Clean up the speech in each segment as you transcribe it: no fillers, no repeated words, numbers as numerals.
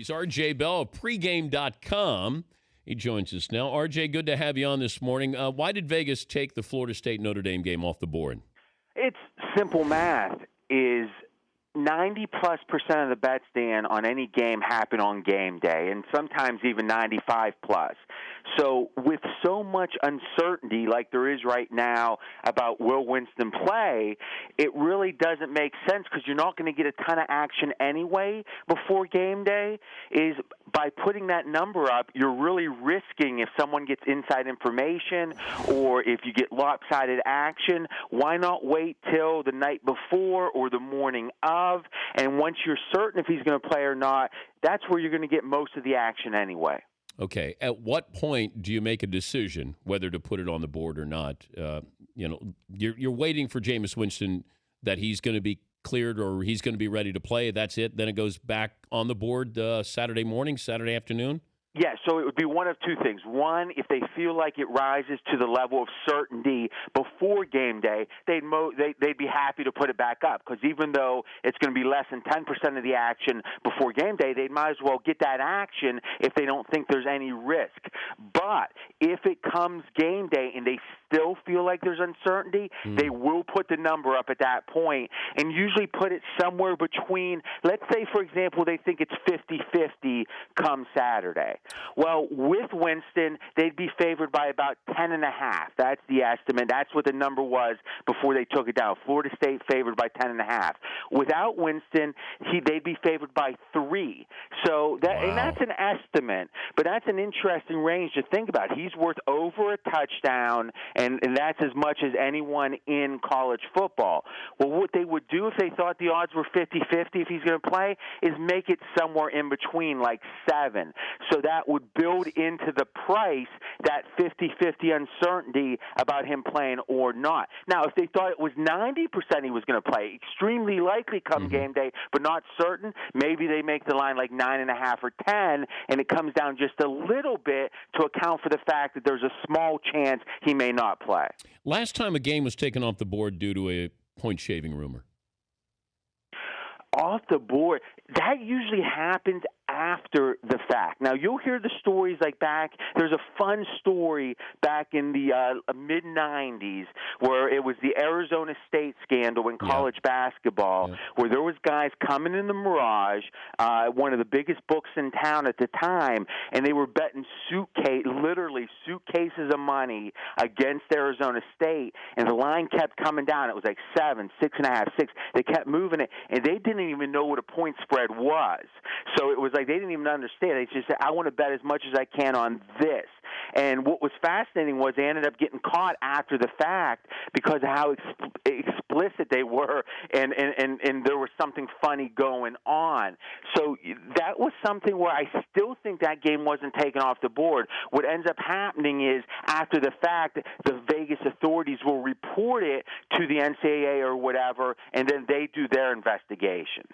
He's RJ Bell of pregame.com. He joins us now. RJ, good to have you on this morning. Why did Vegas take the Florida State Notre Dame game off the board? It's simple math. Is 90+% of the bets, Dan, on any game happen on game day, and sometimes even 95+. So with so much uncertainty like there is right now about will Winston play, it really doesn't make sense because you're not going to get a ton of action anyway before game day. Is by putting that number up, you're really risking if someone gets inside information or if you get lopsided action, why not wait till the night before or the morning of? And once you're certain if he's going to play or not, that's where you're going to get most of the action anyway. Okay. At what point do you make a decision whether to put it on the board or not? You're waiting for Jameis Winston that he's going to be cleared or he's going to be ready to play. That's it. Then it goes back on the board Saturday morning, Saturday afternoon? Yeah, so it would be one of two things. One, if they feel like it rises to the level of certainty before game day, they'd be happy to put it back up because even though it's going to be less than 10% of the action before game day, they might as well get that action if they don't think there's any risk. But if it comes game day and they still feel like there's uncertainty, they will put the number up at that point and usually put it somewhere between, let's say, for example, they think it's 50-50 come Saturday. Well, with Winston, they'd be favored by about 10.5. That's the estimate. That's what the number was before they took it down. Florida State favored by 10.5. Without Winston, they'd be favored by 3. So and that's an estimate, but that's an interesting range to think about. He's worth over a touchdown, and that's as much as anyone in college football. Well, what they would do if they thought the odds were 50-50 if he's going to play is make it somewhere in between, like 7. So that would build into the price that 50-50 uncertainty about him playing or not. Now, if they thought it was 90% he was going to play, extremely likely come game day, but not certain, maybe they make the line like 9.5 or 10, and it comes down just a little bit to account for the fact that there's a small chance he may not play. Last time a game was taken off the board due to a point-shaving rumor. Off the board, that usually happens after the fact. Now, you'll hear the stories like there's a fun story back in the mid-'90s where it was the Arizona State scandal in college basketball where there was guys coming in the Mirage, one of the biggest books in town at the time, and they were betting literally suitcases of money against Arizona State, and the line kept coming down. It was like 7, 6.5, 6. They kept moving it, and they didn't even know what a point spread was. So it was like they didn't even understand. They just said, I want to bet as much as I can on this. And what was fascinating was they ended up getting caught after the fact because of how explicit they were, and there was something funny going on. So that was something where I still think that game wasn't taken off the board. What ends up happening is after the fact, the Vegas authorities will report it to the NCAA or whatever, and then they do their investigation.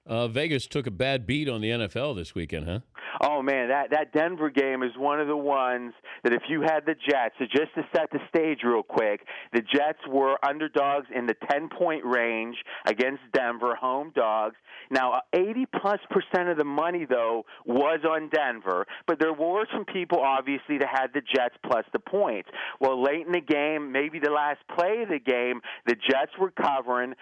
Vegas took a bad beat on the NFL this weekend, huh? Oh, man, that Denver game is one of the ones that if you had the Jets, so just to set the stage real quick, the Jets were underdogs in the 10-point range against Denver, home dogs. Now, 80+% of the money, though, was on Denver, but there were some people, obviously, that had the Jets plus the points. Well, late in the game, maybe the last play of the game, the Jets were covering.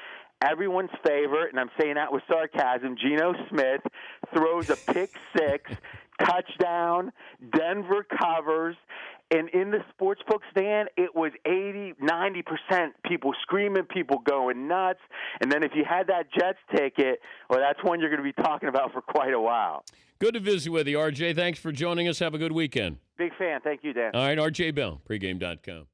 Everyone's favorite, and I'm saying that with sarcasm, Geno Smith throws a pick-6, touchdown, Denver covers, and in the sportsbook stand, it was 80-90% people screaming, people going nuts. And then if you had that Jets ticket, well, that's one you're going to be talking about for quite a while. Good to visit with you, RJ. Thanks for joining us. Have a good weekend. Big fan. Thank you, Dan. All right, RJ Bell, pregame.com.